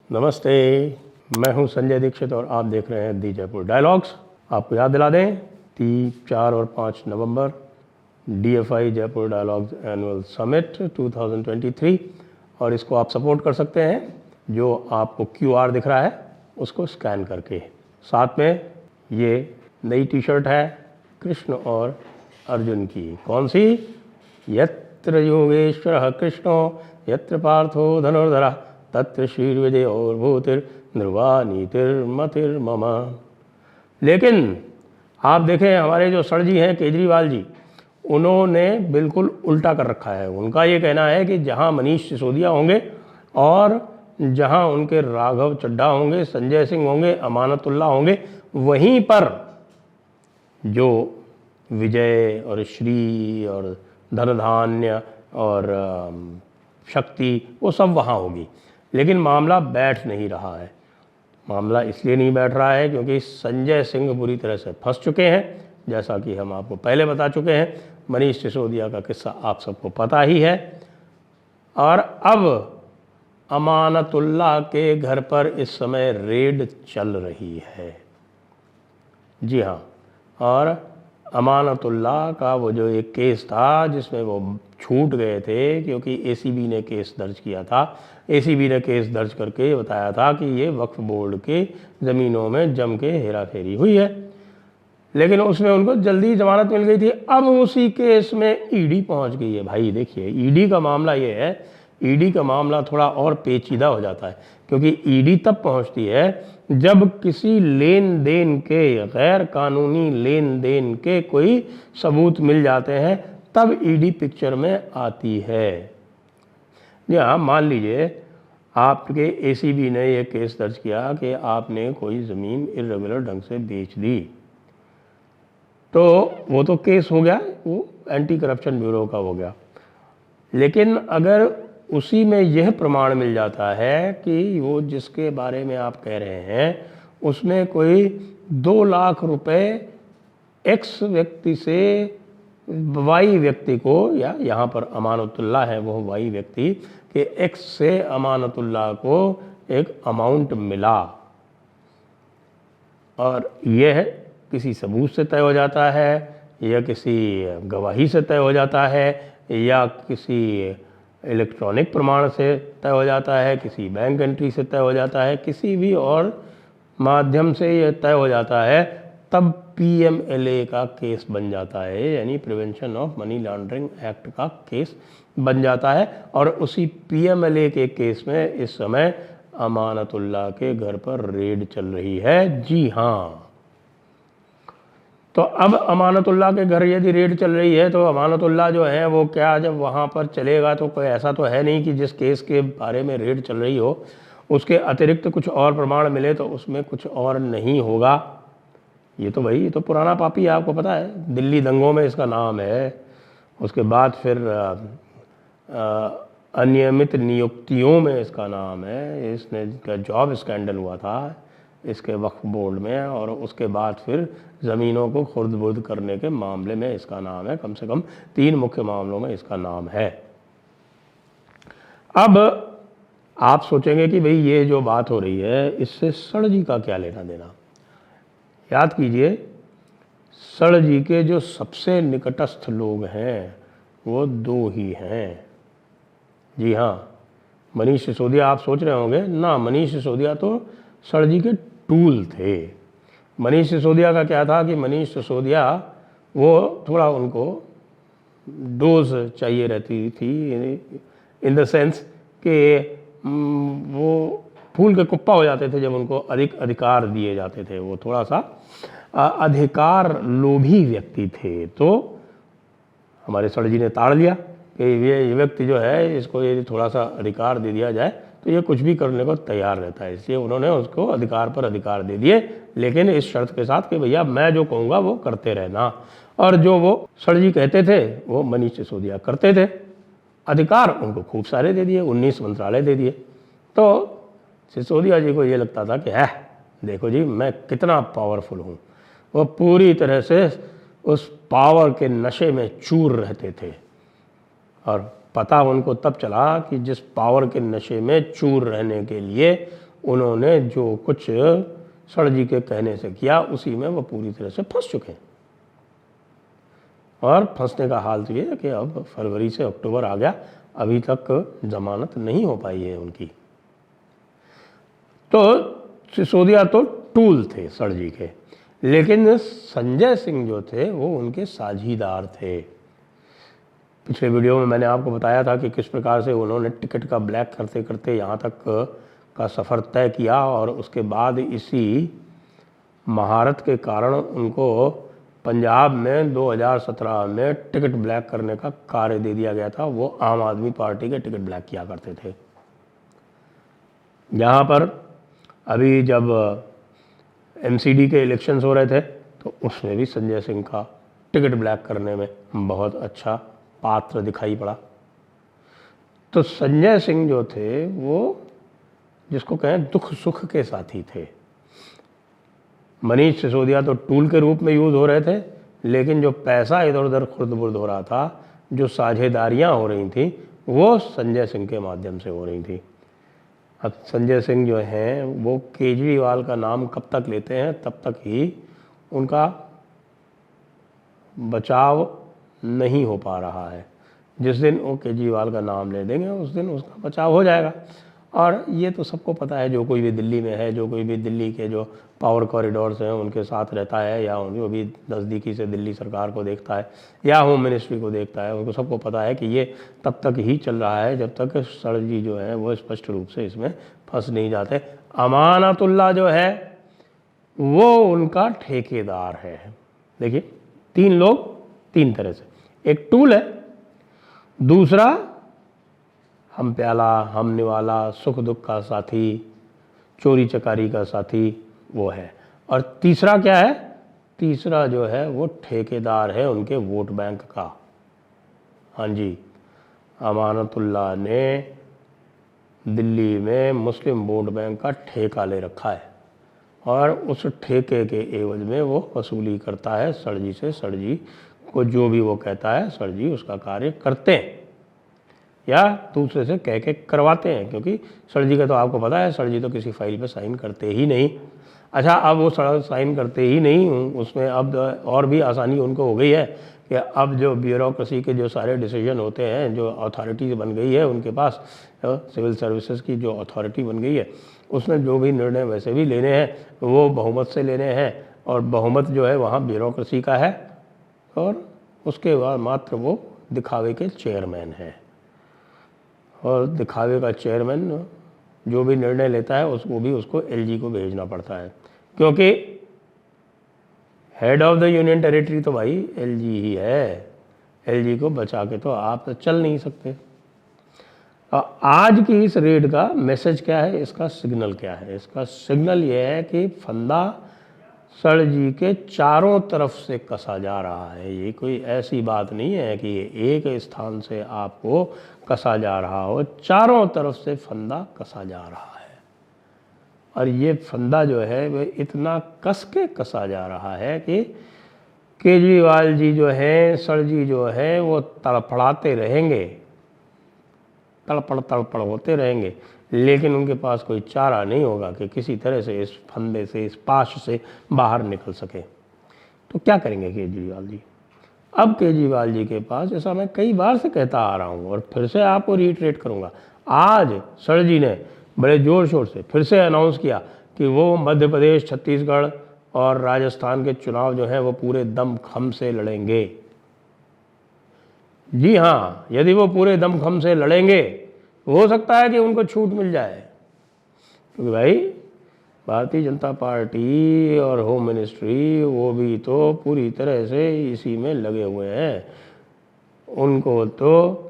नमस्ते, मैं हूं संजय दीक्षित और आप देख रहे हैं दी जयपुर डायलॉग्स। आपको याद दिला दें 3, 4 और 5 नवंबर DFI Jaipur dialogues annual summit 2023 और इसको आप सपोर्ट कर सकते हैं जो आपको QR दिख रहा है उसको स्कैन करके। साथ में ये नई टी-शर्ट है कृष्ण और अर्जुन की। कौन सी? यत्र योगेश्वरः कृष्णो यत्र पार्थो धनुर्धरः तत्र श्रीर्विजयोर्भूतिर्नृवा नीतिर्मतिर्मम। लेकिन आप देखें हमारे जो सर जी हैं केजरीवाल जी, उन्होंने बिल्कुल उल्टा कर रखा है। उनका ये कहना है कि जहां मनीष सिसोदिया होंगे और जहां उनके राघव चड्ढा होंगे, संजय सिंह होंगे, अमानतुल्लाह होंगे, वहीं पर जो विजय और श्री और धन धान्य और शक्ति वो सब वहाँ होगी। लेकिन मामला बैठ नहीं रहा है। मामला इसलिए नहीं बैठ रहा है क्योंकि संजय सिंह बुरी तरह से फंस चुके हैं, जैसा कि हम आपको पहले बता चुके हैं। मनीष सिसोदिया का किस्सा आप सबको पता ही है। और अब अमानतुल्लाह के घर पर इस समय रेड चल रही है। जी हाँ, और अमानतुल्लाह का वो जो एक केस था जिसमें वो छूट गए थे क्योंकि ACB ने केस दर्ज किया था। ACB ने केस दर्ज करके बताया था कि ये वक्फ बोर्ड के ज़मीनों में जम के हेराफेरी हुई है, लेकिन उसमें उनको जल्दी जमानत मिल गई थी। अब उसी केस में ED पहुंच गई है। भाई देखिए, ED का मामला ये है, ED का मामला थोड़ा और पेचीदा हो जाता है क्योंकि ED तब पहुंचती है जब किसी लेन देन के, गैर कानूनी लेन देन के कोई सबूत मिल जाते हैं, तब ED पिक्चर में आती है। या मान लीजिए आपके ACB ने यह केस दर्ज किया कि आपने कोई ज़मीन इर्रेगुलर ढंग से बेच दी, तो वो तो केस हो गया, वो एंटी करप्शन ब्यूरो का हो गया। लेकिन अगर उसी में यह प्रमाण मिल जाता है कि वो जिसके बारे में आप कह रहे हैं उसने कोई 2 लाख रुपए X व्यक्ति से Y व्यक्ति को, या यहाँ पर अमानतुल्लाह है वो Y व्यक्ति कि X से अमानतुल्लाह को एक अमाउंट मिला और यह किसी सबूत से तय हो जाता है या किसी गवाही से तय हो जाता है या किसी इलेक्ट्रॉनिक प्रमाण से तय हो जाता है, किसी बैंक एंट्री से तय हो जाता है, किसी भी और माध्यम से ये तय हो जाता है, तब PMLA का केस बन जाता है, यानी prevention of money laundering act का केस बन जाता है। और उसी PMLA के केस में इस समय अमानतुल्लाह के घर पर रेड चल रही है। जी हाँ, तो अब अमानतुल्लाह के घर यदि रेड चल रही है तो अमानतुल्लाह जो है वो क्या जब वहाँ पर चलेगा तो कोई ऐसा तो है नहीं कि जिस केस के बारे में रेड चल रही हो उसके अतिरिक्त कुछ और प्रमाण मिले तो उसमें कुछ और नहीं होगा। ये तो भाई, ये तो पुराना पापी है, आपको पता है, दिल्ली दंगों में इसका नाम है। उसके बाद फिर अनियमित नियुक्तियों में इसका नाम है। इसने का जॉब स्कैंडल हुआ था इसके वक्फ बोर्ड में, और उसके बाद फिर ज़मीनों को खुर्द-बुर्द करने के मामले में इसका नाम है। कम से कम 3 मुख्य मामलों में इसका नाम है। अब आप सोचेंगे कि भाई ये जो बात हो रही है इससे सर जी का क्या लेना देना। याद कीजिए, सर जी के जो सबसे निकटस्थ लोग हैं वो 2 ही हैं। जी हाँ, मनीष सिसोदिया। आप सोच रहे होंगे ना, मनीष सिसोदिया तो सर जी के टूल थे। मनीष सिसोदिया का क्या था कि मनीष सिसोदिया वो थोड़ा उनको डोज चाहिए रहती थी, इन द सेंस कि वो फूल के कुप्पा हो जाते थे जब उनको अधिक अधिकार दिए जाते थे। वो थोड़ा सा अधिकार लोभी व्यक्ति थे। तो हमारे सर जी ने ताड़ लिया कि ये व्यक्ति जो है इसको यदि थोड़ा सा अधिकार दे दिया जाए तो ये कुछ भी करने को तैयार रहता है, इसलिए उन्होंने उसको अधिकार पर अधिकार दे दिए, लेकिन इस शर्त के साथ कि भैया मैं जो कहूँगा वो करते रहना। और जो वो सर जी कहते थे वो मनीष सिसोदिया करते थे। अधिकार उनको खूब सारे दे दिए, 19 मंत्रालय दे दिए। तो सिसोदिया जी को ये लगता था कि देखो जी मैं कितना पावरफुल हूँ। वो पूरी तरह से उस पावर के नशे में चूर रहते थे, और पता उनको तब चला कि जिस पावर के नशे में चूर रहने के लिए उन्होंने जो कुछ सड़जी के कहने से किया उसी में वो पूरी तरह से फंस चुके हैं। और फंसने का हाल तो ये है कि अब फरवरी से अक्टूबर आ गया, अभी तक जमानत नहीं हो पाई है उनकी। तो सिसोदिया तो टूल थे सड़जी के, लेकिन संजय सिंह जो थे वो उनके साझीदार थे। पिछले वीडियो में मैंने आपको बताया था कि किस प्रकार से उन्होंने टिकट का ब्लैक करते करते यहाँ तक का सफ़र तय किया, और उसके बाद इसी महारत के कारण उनको पंजाब में 2017 में टिकट ब्लैक करने का कार्य दे दिया गया था। वो आम आदमी पार्टी के टिकट ब्लैक किया करते थे। यहाँ पर अभी जब MCD के इलेक्शंस हो रहे थे तो उसमें भी संजय सिंह का टिकट ब्लैक करने में बहुत अच्छा पात्र दिखाई पड़ा। तो संजय सिंह जो थे वो जिसको कहें दुख सुख के साथी थे। मनीष सिसोदिया तो टूल के रूप में यूज़ हो रहे थे, लेकिन जो पैसा इधर उधर खुर्द-बुर्द हो रहा था, जो साझेदारियाँ हो रही थी, वो संजय सिंह के माध्यम से हो रही थी। अब संजय सिंह जो हैं वो केजरीवाल का नाम कब तक लेते हैं तब तक ही उनका बचाव नहीं हो पा रहा है। जिस दिन वो केजरीवाल का नाम ले देंगे उस दिन उसका बचाव हो जाएगा। और ये तो सबको पता है, जो कोई भी दिल्ली में है, जो कोई भी दिल्ली के जो पावर कॉरिडोर्स हैं उनके साथ रहता है, या जो भी नज़दीकी से दिल्ली सरकार को देखता है या होम मिनिस्ट्री को देखता है, उनको सबको पता है कि ये तब तक ही चल रहा है जब तक सड़जी जो है वो स्पष्ट रूप से इसमें फंस नहीं जाते। अमानतुल्लाह जो है वो उनका ठेकेदार है। देखिए, 3 लोग 3 तरह से, एक टूल है, दूसरा हम प्याला हम निवाला सुख दुख का साथी, चोरी चकारी का साथी वो है, और तीसरा क्या है, तीसरा जो है वो ठेकेदार है उनके वोट बैंक का। हाँ जी, अमानतुल्लाह ने दिल्ली में मुस्लिम वोट बैंक का ठेका ले रखा है, और उस ठेके के एवज में वो वसूली करता है सड़जी से। सड़जी को जो भी वो कहता है सड़जी उसका कार्य करते हैं, या दूसरे से कह के करवाते हैं, क्योंकि सड़जी का तो आपको पता है सड़जी तो किसी फाइल पे साइन करते ही नहीं। अच्छा, अब वो साइन करते ही नहीं, उसमें अब और भी आसानी उनको हो गई है कि अब जो ब्यूरोक्रेसी के जो सारे डिसीजन होते हैं, जो अथॉरिटी बन गई है उनके पास, सिविल सर्विसेज की जो अथॉरिटी बन गई है, उसमें जो भी निर्णय वैसे भी लेने हैं वो बहुमत से लेने हैं, और बहुमत जो है वहाँ ब्यूरोक्रेसी का है, और उसके बाद मात्र वो दिखावे के चेयरमैन हैं। और दिखावे का चेयरमैन जो भी निर्णय लेता है उसको भी उसको LG को भेजना पड़ता है, क्योंकि head of the union territory तो भाई LG ही है। LG को बचा के तो आप चल नहीं सकते। आज की इस रेड का मैसेज क्या है, इसका सिग्नल क्या है? इसका सिग्नल ये है कि फंदा सड़जी के चारों तरफ से कसा जा रहा है। ये कोई ऐसी बात नहीं है कि ये एक स्थान से आपको कसा जा रहा हो, चारों तरफ से फंदा कसा जा रहा है। और ये फंदा जो है वह इतना कस के कसा जा रहा है कि केजरीवाल जी जो हैं, सड़जी जो है, वो तड़फड़ाते रहेंगे, तड़पड़ होते रहेंगे, लेकिन उनके पास कोई चारा नहीं होगा कि किसी तरह से इस फंदे से, इस पाश से बाहर निकल सके। तो क्या करेंगे केजरीवाल जी? अब केजरीवाल जी के पास, ऐसा मैं कई बार से कहता आ रहा हूँ और फिर से आपको रीट्रेट करूँगा, आज सड़जी ने बड़े ज़ोर शोर से फिर से अनाउंस किया कि वो मध्य प्रदेश, छत्तीसगढ़ और राजस्थान के चुनाव जो हैं वो पूरे दमखम से लड़ेंगे। जी हाँ, यदि वो पूरे दमखम से लड़ेंगे हो सकता है कि उनको छूट मिल जाए, क्योंकि भाई भारतीय जनता पार्टी और होम मिनिस्ट्री वो भी तो पूरी तरह से इसी में लगे हुए हैं। उनको तो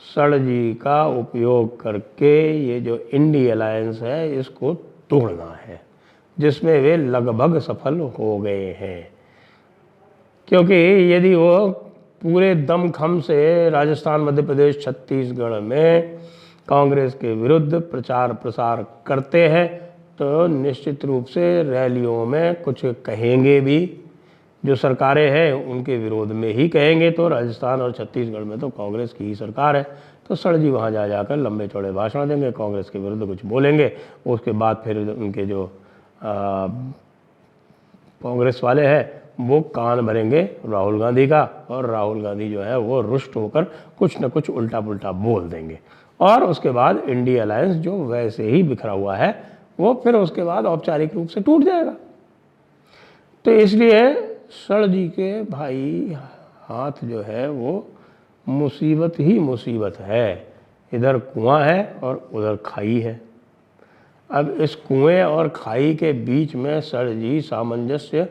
सड़जी का उपयोग करके ये जो इंडी अलायंस है इसको तोड़ना है, जिसमें वे लगभग सफल हो गए हैं। क्योंकि यदि वो पूरे दमखम से राजस्थान, मध्य प्रदेश, छत्तीसगढ़ में कांग्रेस के विरुद्ध प्रचार प्रसार करते हैं तो निश्चित रूप से रैलियों में कुछ कहेंगे भी, जो सरकारें हैं उनके विरोध में ही कहेंगे। तो राजस्थान और छत्तीसगढ़ में तो कांग्रेस की ही सरकार है, तो सर जी वहाँ जा जाकर लंबे चौड़े भाषण देंगे, कांग्रेस के विरुद्ध कुछ बोलेंगे, उसके बाद फिर उनके जो कांग्रेस वाले हैं वो कान भरेंगे राहुल गांधी का, और राहुल गांधी जो है वो रुष्ट होकर कुछ न कुछ उल्टा पुल्टा बोल देंगे, और उसके बाद इंडिया अलायंस जो वैसे ही बिखरा हुआ है वो फिर उसके बाद औपचारिक रूप से टूट जाएगा। तो इसलिए सर जी के भाई हाथ जो है वो मुसीबत ही मुसीबत है, इधर कुआं है और उधर खाई है। अब इस कुएं और खाई के बीच में सर जी सामंजस्य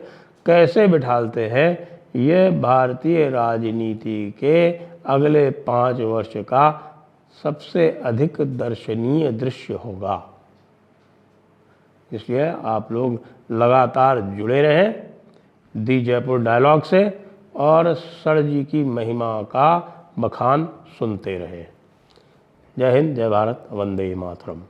कैसे बिठालते हैं, ये भारतीय राजनीति के अगले 5 वर्ष का सबसे अधिक दर्शनीय दृश्य होगा। इसलिए आप लोग लगातार जुड़े रहें दी जयपुर डायलॉग से और सर जी की महिमा का बखान सुनते रहें। जय हिंद, जय भारत, वंदे मातरम।